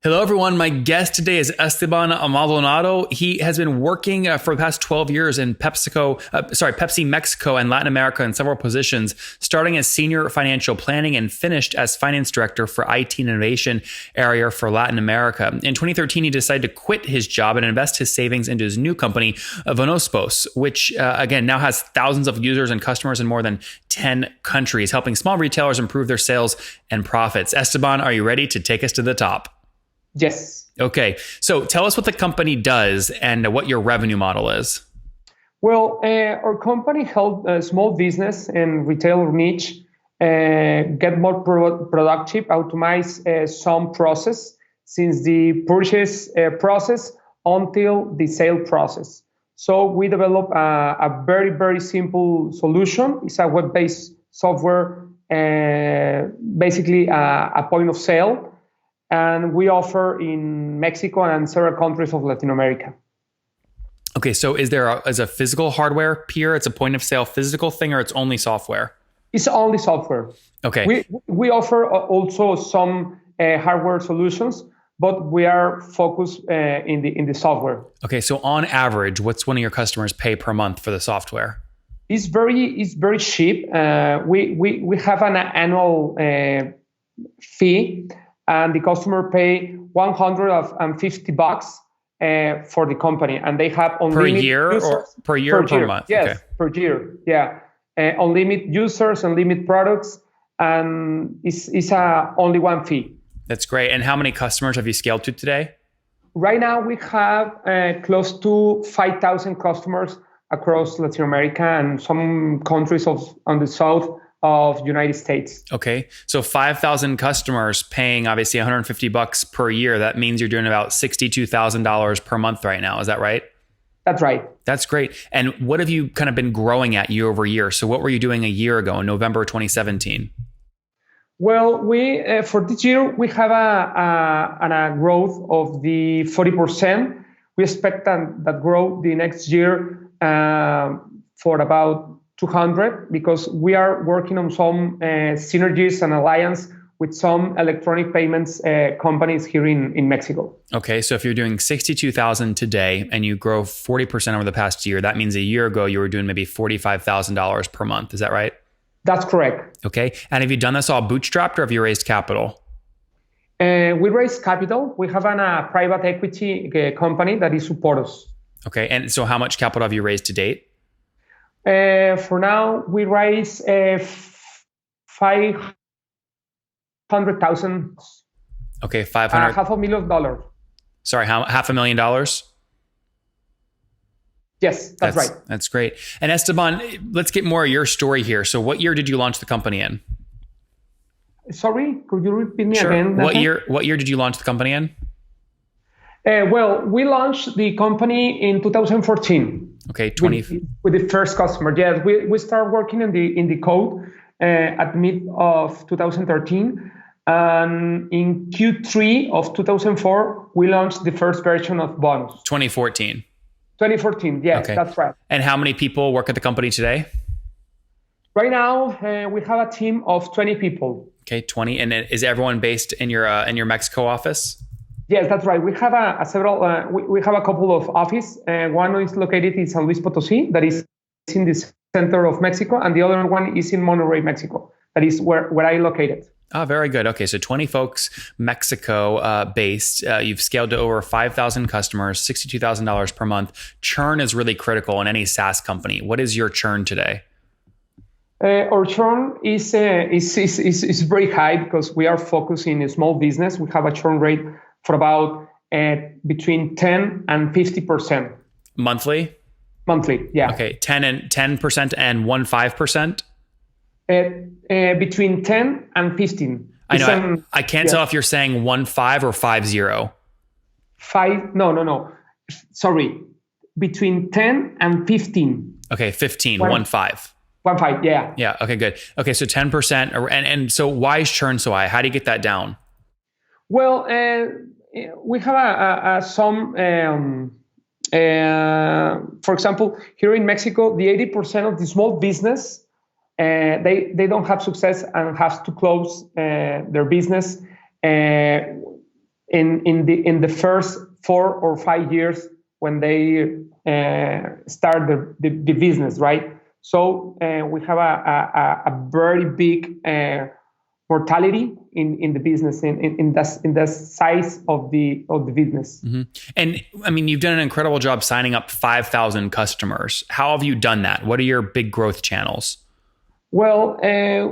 Hello, everyone. My guest today is Esteban Maldonado. He has been working for the past 12 years in Pepsi Mexico and Latin America in several positions, starting as senior financial planning and finished as finance director for IT and innovation area for Latin America. In 2013, he decided to quit his job and invest his savings into his new company, Vonus, which again now has thousands of users and customers in more than 10 countries, helping small retailers improve their sales and profits. Esteban, are you ready to take us to the top? Yes. Okay. So tell us what the company does and what your revenue model is. Well, our company helps small business and retailer niche get more productive, optimize some process since the purchase process until the sale process. So we develop a very, very simple solution. It's a web-based software, basically a point of sale. And we offer in Mexico and several countries of Latin America. Okay, so is there a physical hardware here? It's a point of sale physical thing, or it's only software? It's only software. Okay. We offer also some hardware solutions, but we are focused in the software. Okay, so on average, what's one of your customers pay per month for the software? It's very cheap. We have an annual fee. And the customer pay $150 for the company, and they have unlimited per year users. Or per year or per month? Yes, okay. Per year. Yeah, unlimited users, unlimited products, and it's only one fee. That's great. And how many customers have you scaled to today? Right now, we have close to 5,000 customers across Latin America and some countries on the south of United States. Okay. So 5,000 customers paying obviously $150 per year. That means you're doing about $62,000 per month right now. Is that right? That's right. That's great. And what have you kind of been growing at year over year? So what were you doing a year ago in November 2017? Well, we for this year, we have a growth of the 40%. We expect that growth the next year for about 200, because we are working on some synergies and alliance with some electronic payments companies here in Mexico. Okay, so if you're doing 62,000 today and you grow 40% over the past year, that means a year ago you were doing maybe $45,000 per month. Is that right? That's correct. Okay, and have you done this all bootstrapped or have you raised capital? We raised capital. We have a private equity company that is support us. Okay, and so how much capital have you raised to date? For now, we raise 500,000. Okay, 500. $500,000. Sorry, $500,000? Yes, that's right. That's great. And Esteban, let's get more of your story here. So, what year did you launch the company in? Sorry, could you repeat me Sure. again? What year did you launch the company in? Well, we launched the company in 2014. Okay, with the first customer. Yes, we started working in the code at mid of 2013, and in Q3 of 2004 we launched the first version of Vonus. 2014. 2014. Yes, okay. That's right. And how many people work at the company today? Right now, we have a team of 20 people. Okay, 20. And is everyone based in your Mexico office? Yes, that's right. We have we have a couple of offices. One is located in San Luis Potosí, that is in the center of Mexico, and the other one is in Monterrey, Mexico. That is where I located. Oh, very good. Okay, so 20 folks, Mexico based. You've scaled to over 5,000 customers, $62,000 per month. Churn is really critical in any SaaS company. What is your churn today? Our churn is very high because we are focusing in small business. We have a churn rate for about between 10 and 50%. Monthly? Monthly, yeah. Okay, 10% and 15%? Between 10 and 15. I know. I can't tell if you're saying 15 or 50. No. Sorry. Between 10 and 15. Okay, 15, 15. 15, yeah. Yeah, okay, good. Okay, so 10%. And so why is churn so high? How do you get that down? Well, we have some, for example, here in Mexico, the 80% of the small business, they don't have success and have to close their business in the first 4 or 5 years when they start the business, right? So we have a very big mortality in the business in the size of the business. Mm-hmm. And I mean, you've done an incredible job signing up 5,000 customers. How have you done that? What are your big growth channels? Well,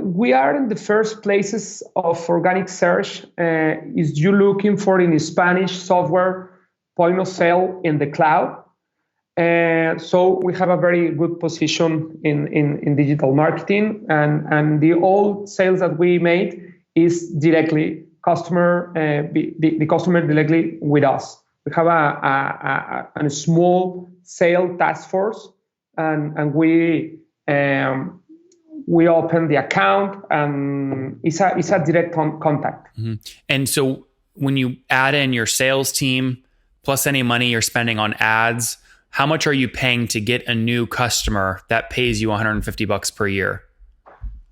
we are in the first places of organic search. Is you looking for in Spanish software point of sale in the cloud? So we have a very good position in digital marketing, and the all sales that we made is directly customer, the customer directly with us. We have a small sale task force, and we open the account, and it's a direct contact. Mm-hmm. And so when you add in your sales team plus any money you're spending on ads, how much are you paying to get a new customer that pays you $150 per year?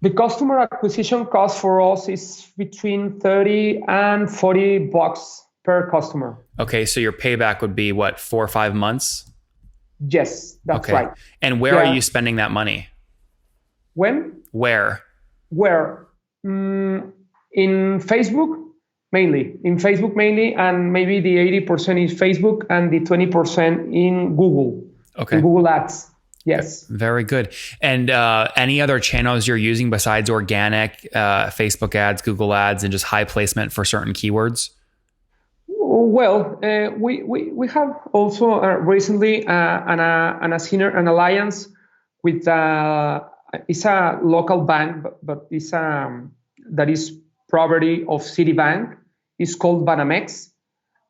The customer acquisition cost for us is between $30 and $40 per customer. Okay, so your payback would be what, 4 or 5 months? Yes, that's right. And where are you spending that money? When? Where? In Facebook mainly. In Facebook mainly, and maybe the 80% is Facebook and the 20% in Google. Okay. In Google Ads. Yes. Very good. And any other channels you're using besides organic, Facebook ads, Google ads, and just high placement for certain keywords? Well, we have also recently an alliance with it's a local bank, but it's that is property of Citibank. It's called Banamex,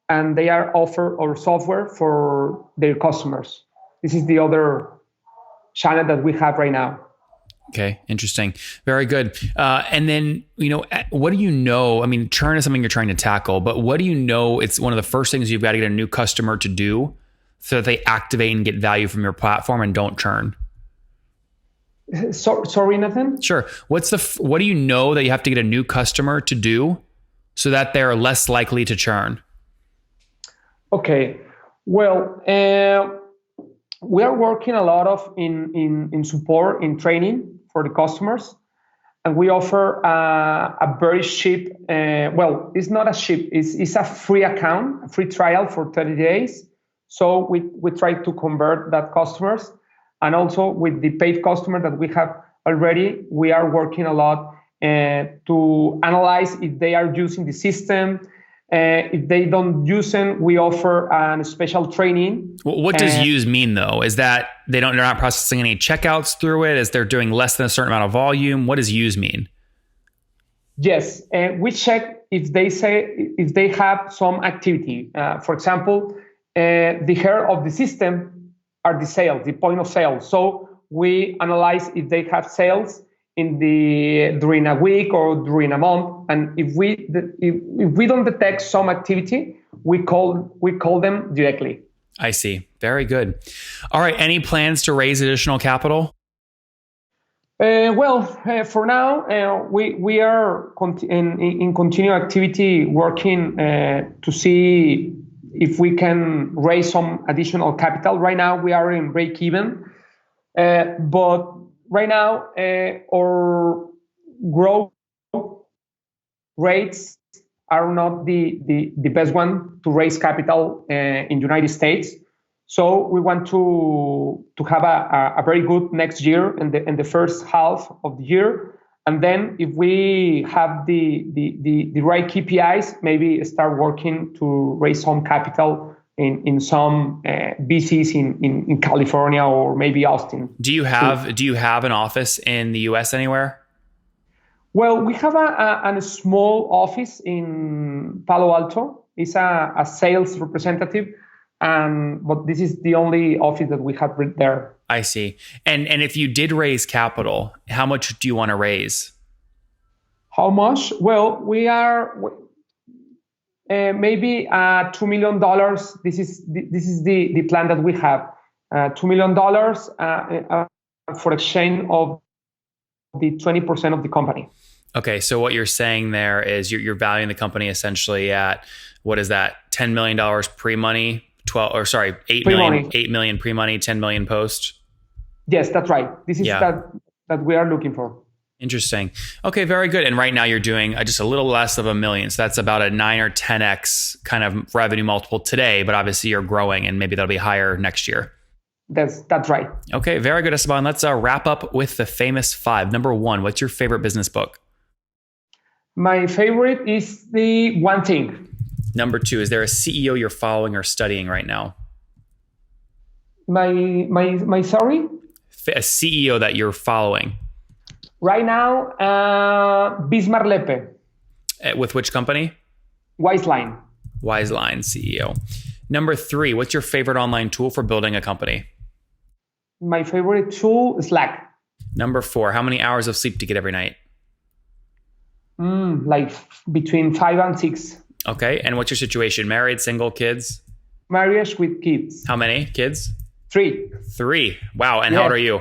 and they are offer our software for their customers. This is the other channel that we have right now. Okay, interesting. Very good. And then, what do you know? I mean, churn is something you're trying to tackle, but what do you know? It's one of the first things you've got to get a new customer to do so that they activate and get value from your platform and don't churn. Sorry, Nathan? Sure. What do you know that you have to get a new customer to do so that they're less likely to churn? Okay. Well, we are working a lot of in support, in training for the customers, and we offer a very cheap. Well, it's not a cheap. It's a free account, a free trial for 30 days. So we try to convert that customers, and also with the paid customer that we have already, we are working a lot to analyze if they are using the system. If they don't use them, we offer a special training. What does use mean though? Is that they're not processing any checkouts through it? Is they're doing less than a certain amount of volume? What does use mean? Yes, we check if they have some activity. For example, the heart of the system are the sales, the point of sale. So we analyze if they have sales during a week or during a month, and if we don't detect some activity, we call them directly. I see. Very good. All right. Any plans to raise additional capital? For now, we are in continued activity working to see if we can raise some additional capital. Right now, we are in break even, but right now, our growth rates are not the best one to raise capital in the United States. So we want to have a very good next year in the first half of the year. And then if we have the right KPIs, maybe start working to raise some capital in some VCs in California or maybe Austin. Do you have an office in the US anywhere? Well, we have a small office in Palo Alto. It's a sales representative, but this is the only office that we have there. I see. And if you did raise capital, how much do you want to raise? How much? Well, we are maybe $2 million. This is the plan that we have. $2 million for exchange of the 20% of the company. Okay, so what you're saying there is you're valuing the company essentially at, what is that? $10 million pre-money, 12 or sorry, 8 million, Pre-money. 8 million pre-money, 10 million post. Yes, that's right. This is Yeah. that we are looking for. Interesting. Okay, very good. And right now you're doing just a little less of a million. So that's about a 9 or 10x kind of revenue multiple today, but obviously you're growing and maybe that'll be higher next year. That's right. Okay, very good, Esteban. Let's wrap up with the famous five. Number one, what's your favorite business book? My favorite is the One Thing. Number two, is there a CEO you're following or studying right now? My sorry. A CEO that you're following. Right now, Bismarck Lepe, With which company? Wiseline. Wiseline CEO. Number three, what's your favorite online tool for building a company? My favorite tool, Slack. Number four, how many hours of sleep do you get every night? Like between 5 and 6. Okay, and what's your situation? Married, single, kids? Marriage with kids. How many kids? 3. Three. Wow, and how old are you?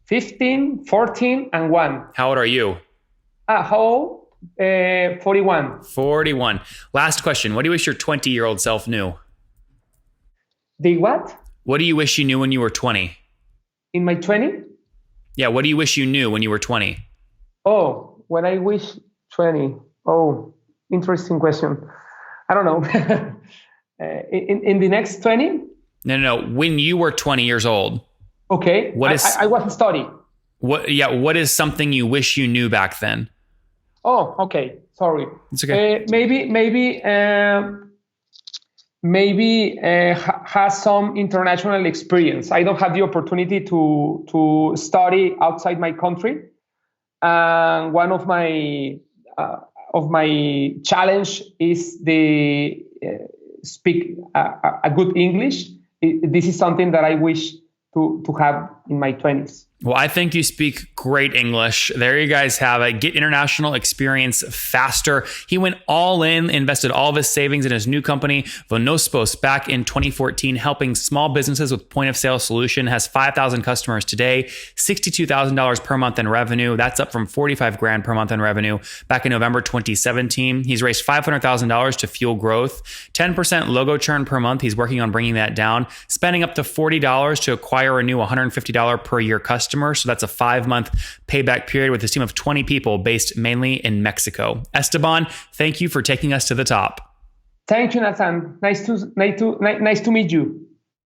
15, 14, and 1. How old are you? How old? 41. 41. Last question. What do you wish your 20-year-old self knew? The what? What do you wish you knew when you were 20? In my 20? Yeah, what do you wish you knew when you were 20? Oh, when I wish 20. Oh, interesting question. I don't know. in the next 20? No. When you were 20 years old. Okay. I was studying. What is something you wish you knew back then? Oh, okay. Sorry. It's okay. Maybe has some international experience. I don't have the opportunity to study outside my country. And one of my challenge is the speak a good English. This is something that I wish to have in my 20s. Well, I think you speak great English. There you guys have it. Get international experience faster. He went all in, invested all of his savings in his new company, Vonus, back in 2014, helping small businesses with point of sale solution. Has 5,000 customers today, $62,000 per month in revenue. That's up from 45 grand per month in revenue back in November 2017. He's raised $500,000 to fuel growth, 10% logo churn per month. He's working on bringing that down, spending up to $40 to acquire a new $150 per year customer. So that's a 5-month payback period with a team of 20 people based mainly in Mexico. Esteban, thank you for taking us to the top. Thank you, Nathan. Nice to meet you.